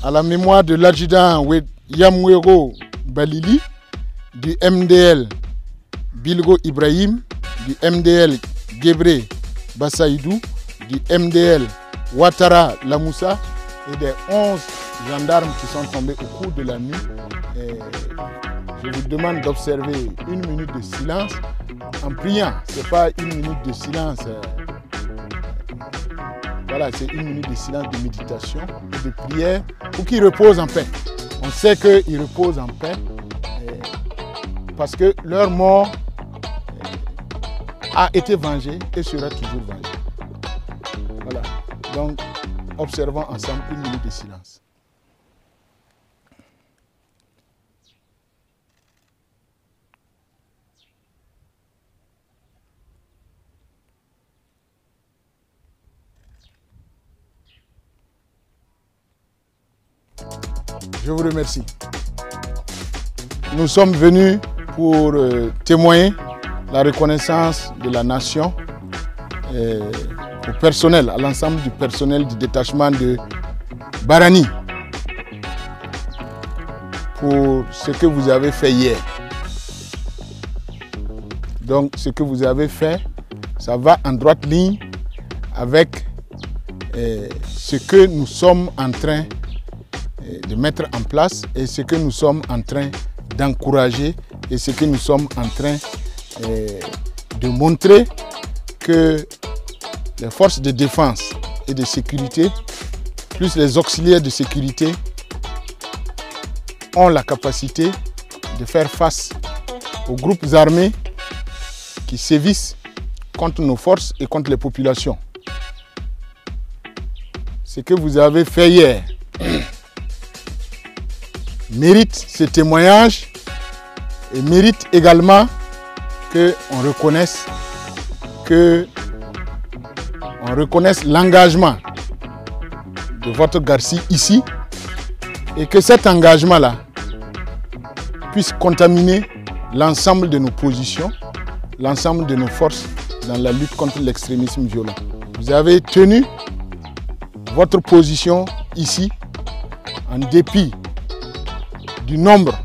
à la mémoire de l'adjudant Yamwero Balili, du MDL Bilgo Ibrahim, du MDL Gebre Bassaïdou, du MDL Ouattara Lamoussa et des 11 gendarmes qui sont tombés au cours de la nuit. Et je vous demande d'observer une minute de silence en priant. Ce n'est pas une minute de silence. Voilà, c'est une minute de silence de méditation et de prière pour qu'ils reposent en paix. On sait qu'ils reposent en paix parce que leur mort a été vengée et sera toujours vengée. Voilà, donc observons ensemble une minute de silence. Je vous remercie. Nous sommes venus pour témoigner la reconnaissance de la nation au personnel, à l'ensemble du personnel du détachement de Barani pour ce que vous avez fait hier. Donc ce que vous avez fait, ça va en droite ligne avec ce que nous sommes en train de mettre en place et ce que nous sommes en train d'encourager et ce que nous sommes en train de montrer que les forces de défense et de sécurité, plus les auxiliaires de sécurité, ont la capacité de faire face aux groupes armés qui sévissent contre nos forces et contre les populations. Ce que vous avez fait hier mérite ce témoignage et mérite également qu'on reconnaisse l'engagement de votre Garci ici et que cet engagement-là puisse contaminer l'ensemble de nos positions, l'ensemble de nos forces dans la lutte contre l'extrémisme violent. Vous avez tenu votre position ici en dépit du nombre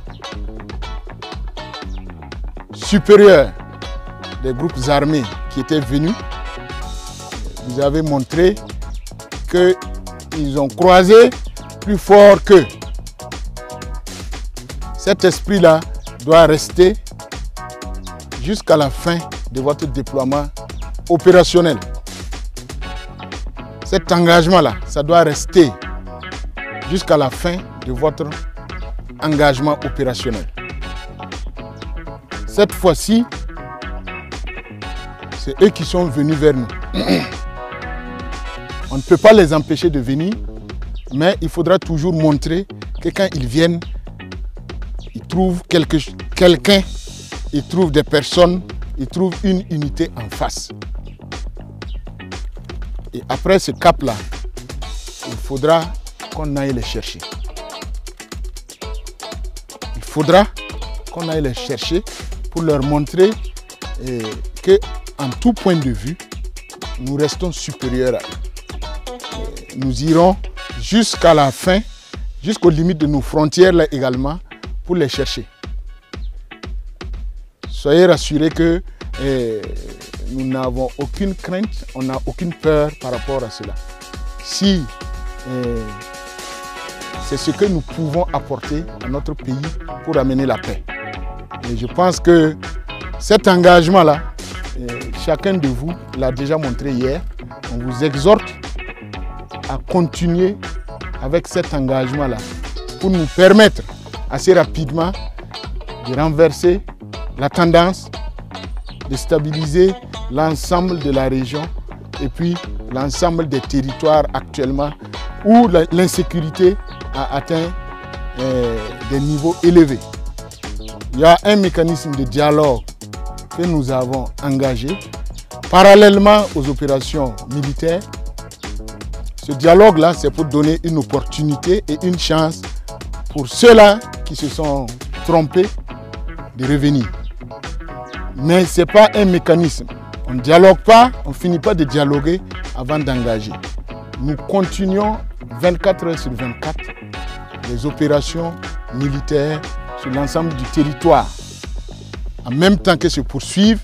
supérieur des groupes armés qui étaient venus. Vous avez montré qu'ils ont croisé plus fort qu'eux. Cet esprit-là doit rester jusqu'à la fin de votre déploiement opérationnel. Cet engagement-là, ça doit rester jusqu'à la fin de votre engagement opérationnel. Cette fois-ci, c'est eux qui sont venus vers nous. On ne peut pas les empêcher de venir, mais il faudra toujours montrer que quand ils viennent, ils trouvent quelqu'un, ils trouvent des personnes, ils trouvent une unité en face. Et après ce cap-là, il faudra qu'on aille les chercher. Il faudra qu'on aille les chercher pour leur montrer qu'en tout point de vue, nous restons supérieurs à eux. Nous irons jusqu'à la fin, jusqu'aux limites de nos frontières là également, pour les chercher. Soyez rassurés que nous n'avons aucune crainte, on n'a aucune peur par rapport à cela. Si c'est ce que nous pouvons apporter à notre pays pour amener la paix. Et je pense que cet engagement-là, chacun de vous l'a déjà montré hier. On vous exhorte à continuer avec cet engagement-là pour nous permettre assez rapidement de renverser la tendance, de stabiliser l'ensemble de la région et puis l'ensemble des territoires actuellement où l'insécurité a atteint des niveaux élevés. Il y a un mécanisme de dialogue que nous avons engagé parallèlement aux opérations militaires. Ce dialogue-là, c'est pour donner une opportunité et une chance pour ceux-là qui se sont trompés de revenir. Mais ce n'est pas un mécanisme. On ne dialogue pas, on ne finit pas de dialoguer avant d'engager. Nous continuons 24 heures sur 24 les opérations militaires sur l'ensemble du territoire, en même temps que se poursuivent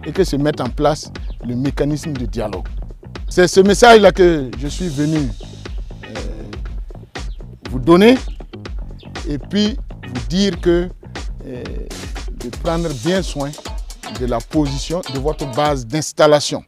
et que se mettent en place le mécanisme de dialogue. C'est ce message-là que je suis venu vous donner et puis vous dire que de prendre bien soin de la position de votre base d'installation.